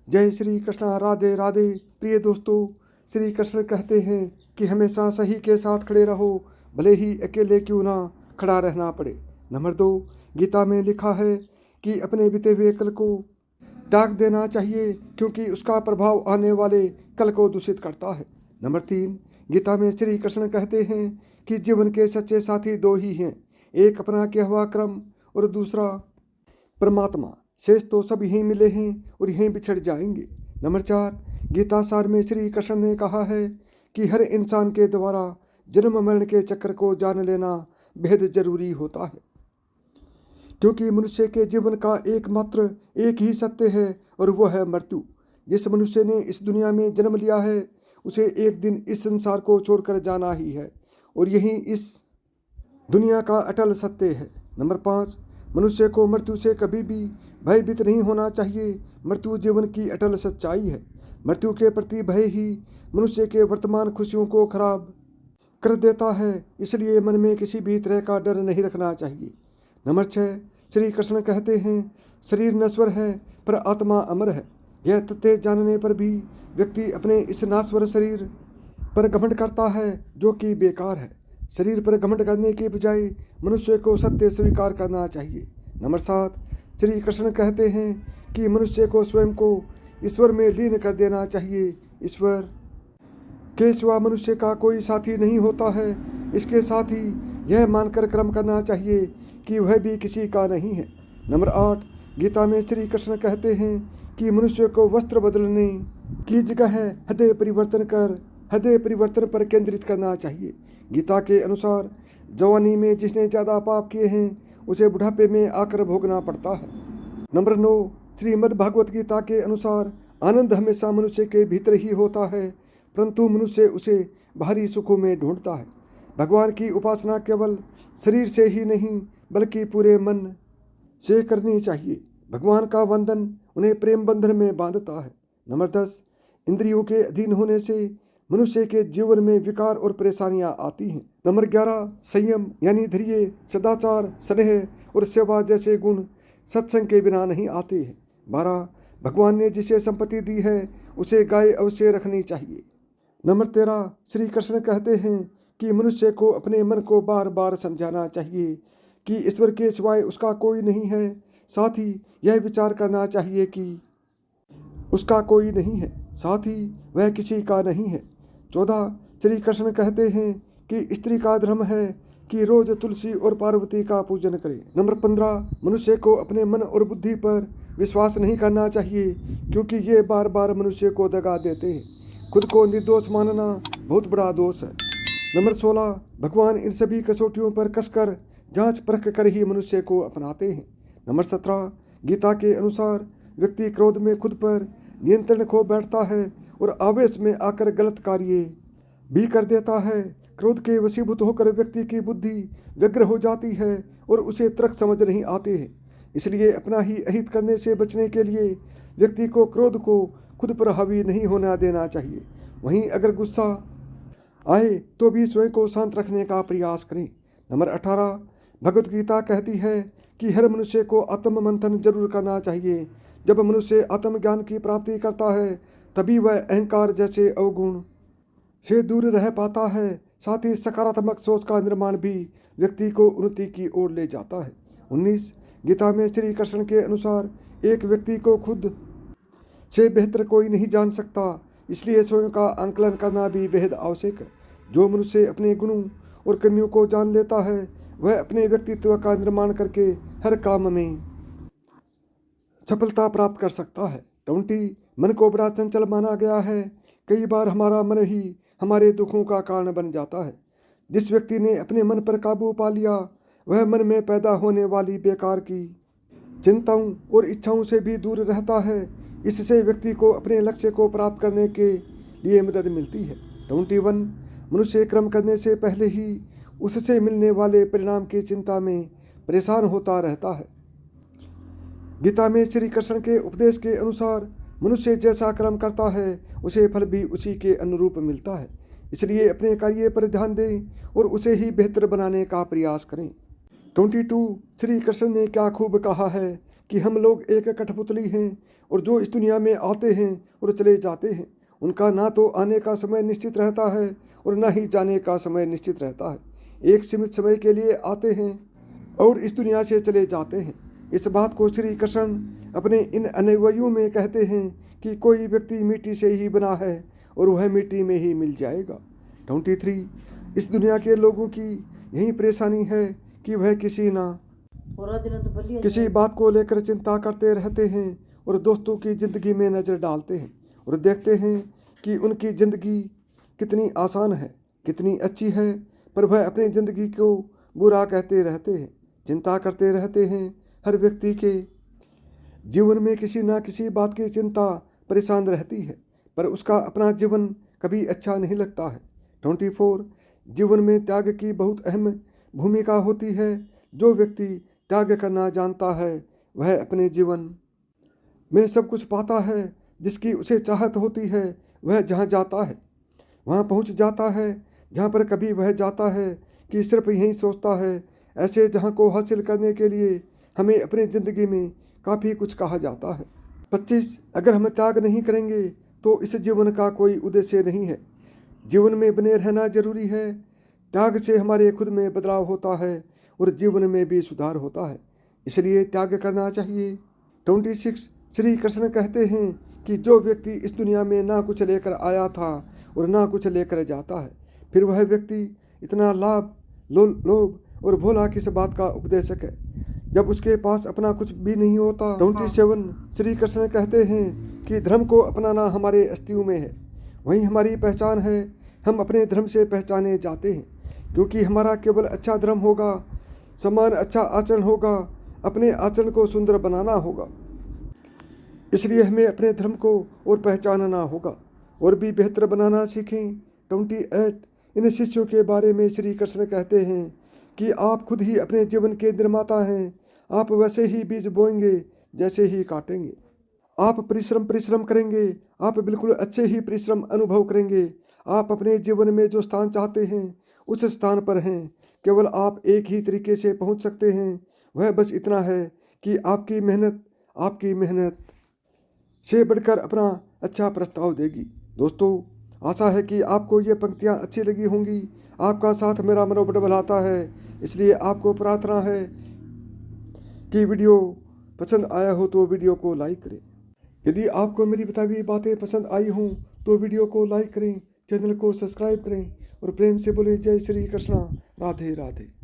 जय श्री कृष्णा, राधे राधे। प्रिय दोस्तों, श्री कृष्ण कहते हैं कि हमेशा सही के साथ खड़े रहो, भले ही अकेले क्यों ना खड़ा रहना पड़े। नंबर 2, गीता में लिखा है कि अपने बीते हुए कल को त्याग देना चाहिए, क्योंकि उसका प्रभाव आने वाले कल को दूषित करता है। नंबर 3, गीता में श्री कृष्ण कहते हैं कि जीवन के सच्चे साथी दो ही हैं, एक अपना किया हुआ कर्म और दूसरा परमात्मा। शेष तो सब यहीं मिले हैं और यहीं बिछड़ जाएंगे। नंबर 4, गीता सार में श्री कृष्ण ने कहा है कि हर इंसान के द्वारा जन्म मरण के चक्र को जान लेना बेहद जरूरी होता है, क्योंकि मनुष्य के जीवन का एकमात्र एक ही सत्य है और वह है मृत्यु। जिस मनुष्य ने इस दुनिया में जन्म लिया है उसे एक दिन इस संसार को छोड़कर जाना ही है, और यही इस दुनिया का अटल सत्य है। नंबर 5, मनुष्य को मृत्यु से कभी भी भयभीत नहीं होना चाहिए। मृत्यु जीवन की अटल सच्चाई है। मृत्यु के प्रति भय ही मनुष्य के वर्तमान खुशियों को खराब कर देता है, इसलिए मन में किसी भी तरह का डर नहीं रखना चाहिए। नंबर 6, श्री कृष्ण कहते हैं शरीर नश्वर है पर आत्मा अमर है। यह तथ्य जानने पर भी व्यक्ति अपने इस नाश्वर शरीर पर घमंड करता है, जो कि बेकार है। शरीर पर घमंड करने के बजाय मनुष्य को सत्य स्वीकार करना चाहिए। नंबर 7, श्री कृष्ण कहते हैं कि मनुष्य को स्वयं को ईश्वर में लीन कर देना चाहिए। ईश्वर के सिवा मनुष्य का कोई साथी नहीं होता है। इसके साथ ही यह मानकर कर्म करना चाहिए कि वह भी किसी का नहीं है। नंबर 8, गीता में श्री कृष्ण कहते हैं कि मनुष्य को वस्त्र बदलने की जगह हृदय परिवर्तन पर केंद्रित करना चाहिए। गीता के अनुसार जवानी में जिसने ज़्यादा पाप किए हैं उसे बुढ़ापे में आकर भोगना पड़ता है। नंबर 9, श्रीमद् भागवत गीता के अनुसार आनंद हमेशा मनुष्य के भीतर ही होता है, परंतु मनुष्य उसे बाहरी सुखों में ढूंढता है। भगवान की उपासना केवल शरीर से ही नहीं बल्कि पूरे मन से करनी चाहिए। भगवान का वंदन उन्हें प्रेम बंधन में बांधता है। नंबर 10, इंद्रियों के अधीन होने से मनुष्य के जीवन में विकार और परेशानियां आती हैं। नंबर 11, संयम यानी धैर्य, सदाचार, स्नेह और सेवा जैसे गुण सत्संग के बिना नहीं आते हैं। 12, भगवान ने जिसे संपत्ति दी है उसे गाय अवश्य रखनी चाहिए। नंबर 13, श्री कृष्ण कहते हैं कि मनुष्य को अपने मन को बार बार समझाना चाहिए कि ईश्वर के सिवाय उसका कोई नहीं है। साथ ही यह विचार करना चाहिए कि उसका कोई नहीं है, साथ ही वह किसी का नहीं है। 14, श्री कृष्ण कहते हैं कि स्त्री का धर्म है कि रोज तुलसी और पार्वती का पूजन करे। नंबर 15, मनुष्य को अपने मन और बुद्धि पर विश्वास नहीं करना चाहिए, क्योंकि ये बार बार मनुष्य को दगा देते हैं। खुद को निर्दोष मानना बहुत बड़ा दोष है। नंबर 16, भगवान इन सभी कसौटियों पर कसकर जांच परख कर ही मनुष्य को अपनाते हैं। नंबर 17, गीता के अनुसार व्यक्ति क्रोध में खुद पर नियंत्रण खो बैठता है और आवेश में आकर गलत कार्य भी कर देता है। क्रोध के वशीभूत होकर व्यक्ति की बुद्धि व्यग्र हो जाती है और उसे तर्क समझ नहीं आते हैं। इसलिए अपना ही अहित करने से बचने के लिए व्यक्ति को क्रोध को खुद पर हावी नहीं होना देना चाहिए। वहीं अगर गुस्सा आए तो भी स्वयं को शांत रखने का प्रयास करें। नंबर 18, भगवत गीता कहती है कि हर मनुष्य को आत्म मंथन जरूर करना चाहिए। जब मनुष्य आत्मज्ञान की प्राप्ति करता है तभी वह अहंकार जैसे अवगुण से दूर रह पाता है। साथ ही सकारात्मक सोच का निर्माण भी व्यक्ति को उन्नति की ओर ले जाता है। 19, गीता में श्री कृष्ण के अनुसार एक व्यक्ति को खुद से बेहतर कोई नहीं जान सकता, इसलिए स्वयं का आंकलन करना भी बेहद आवश्यक है। जो मनुष्य अपने गुणों और कमियों को जान लेता है वह अपने व्यक्तित्व का निर्माण करके हर काम में सफलता प्राप्त कर सकता है। 20, मन को बड़ा चंचल माना गया है। कई बार हमारा मन ही हमारे दुखों का कारण बन जाता है। जिस व्यक्ति ने अपने मन पर काबू पा लिया वह मन में पैदा होने वाली बेकार की चिंताओं और इच्छाओं से भी दूर रहता है। इससे व्यक्ति को अपने लक्ष्य को प्राप्त करने के लिए मदद मिलती है। 21, मनुष्य कर्म करने से पहले ही उससे मिलने वाले परिणाम की चिंता में परेशान होता रहता है। गीता में श्री कृष्ण के उपदेश के अनुसार मनुष्य जैसा कर्म करता है उसे फल भी उसी के अनुरूप मिलता है। इसलिए अपने कार्य पर ध्यान दें और उसे ही बेहतर बनाने का प्रयास करें। 22, श्री कृष्ण ने क्या खूब कहा है कि हम लोग एक कठपुतली हैं और जो इस दुनिया में आते हैं और चले जाते हैं, उनका ना तो आने का समय निश्चित रहता है और ना ही जाने का समय निश्चित रहता है। एक सीमित समय के लिए आते हैं और इस दुनिया से चले जाते हैं। इस बात को श्री कृष्ण अपने इन अनुयायियों में कहते हैं कि कोई व्यक्ति मिट्टी से ही बना है और वह मिट्टी में ही मिल जाएगा। 23 इस दुनिया के लोगों की यही परेशानी है कि वह किसी बात को लेकर चिंता करते रहते हैं और दोस्तों की ज़िंदगी में नज़र डालते हैं और देखते हैं कि उनकी ज़िंदगी कितनी आसान है, कितनी अच्छी है, पर वह अपनी ज़िंदगी को बुरा कहते रहते हैं, चिंता करते रहते हैं। हर व्यक्ति के जीवन में किसी ना किसी बात की चिंता परेशान रहती है, पर उसका अपना जीवन कभी अच्छा नहीं लगता है। 24 जीवन में त्याग की बहुत अहम भूमिका होती है। जो व्यक्ति त्याग करना जानता है वह अपने जीवन में सब कुछ पाता है जिसकी उसे चाहत होती है। वह जहाँ जाता है वहाँ पहुँच जाता है। जहाँ पर कभी वह जाता है कि सिर्फ यही सोचता है। ऐसे जहाँ को हासिल करने के लिए हमें अपनी ज़िंदगी में काफ़ी कुछ कहा जाता है। 25 अगर हम त्याग नहीं करेंगे तो इस जीवन का कोई उद्देश्य नहीं है। जीवन में बने रहना जरूरी है। त्याग से हमारे खुद में बदलाव होता है और जीवन में भी सुधार होता है, इसलिए त्याग करना चाहिए। 26 श्री कृष्ण कहते हैं कि जो व्यक्ति इस दुनिया में ना कुछ लेकर आया था और ना कुछ लेकर जाता है, फिर वह व्यक्ति इतना लोभ और भोला किस बात का उपदेशक है जब उसके पास अपना कुछ भी नहीं होता। 27 श्री कृष्ण कहते हैं कि धर्म को अपनाना हमारे अस्तित्व में है, वही हमारी पहचान है। हम अपने धर्म से पहचाने जाते हैं क्योंकि हमारा केवल अच्छा धर्म होगा, समान अच्छा आचरण होगा, अपने आचरण को सुंदर बनाना होगा। इसलिए हमें अपने धर्म को और पहचानना होगा और भी बेहतर बनाना सीखें। 28 इन शिष्यों के बारे में श्री कृष्ण कहते हैं कि आप खुद ही अपने जीवन के निर्माता हैं। आप वैसे ही बीज बोएंगे जैसे ही काटेंगे। आप परिश्रम करेंगे, आप बिल्कुल अच्छे ही परिश्रम अनुभव करेंगे। आप अपने जीवन में जो स्थान चाहते हैं उस स्थान पर हैं। केवल आप एक ही तरीके से पहुंच सकते हैं, वह बस इतना है कि आपकी मेहनत से बढ़कर अपना अच्छा प्रस्ताव देगी। दोस्तों, आशा है कि आपको ये पंक्तियाँ अच्छी लगी होंगी। आपका साथ मेरा मनोबल बढ़ाता है, इसलिए आपको प्रार्थना है कि वीडियो पसंद आया हो तो वीडियो को लाइक करें। यदि आपको मेरी बताई हुई बातें पसंद आई हों तो वीडियो को लाइक करें, चैनल को सब्सक्राइब करें और प्रेम से बोले जय श्री कृष्णा, राधे राधे।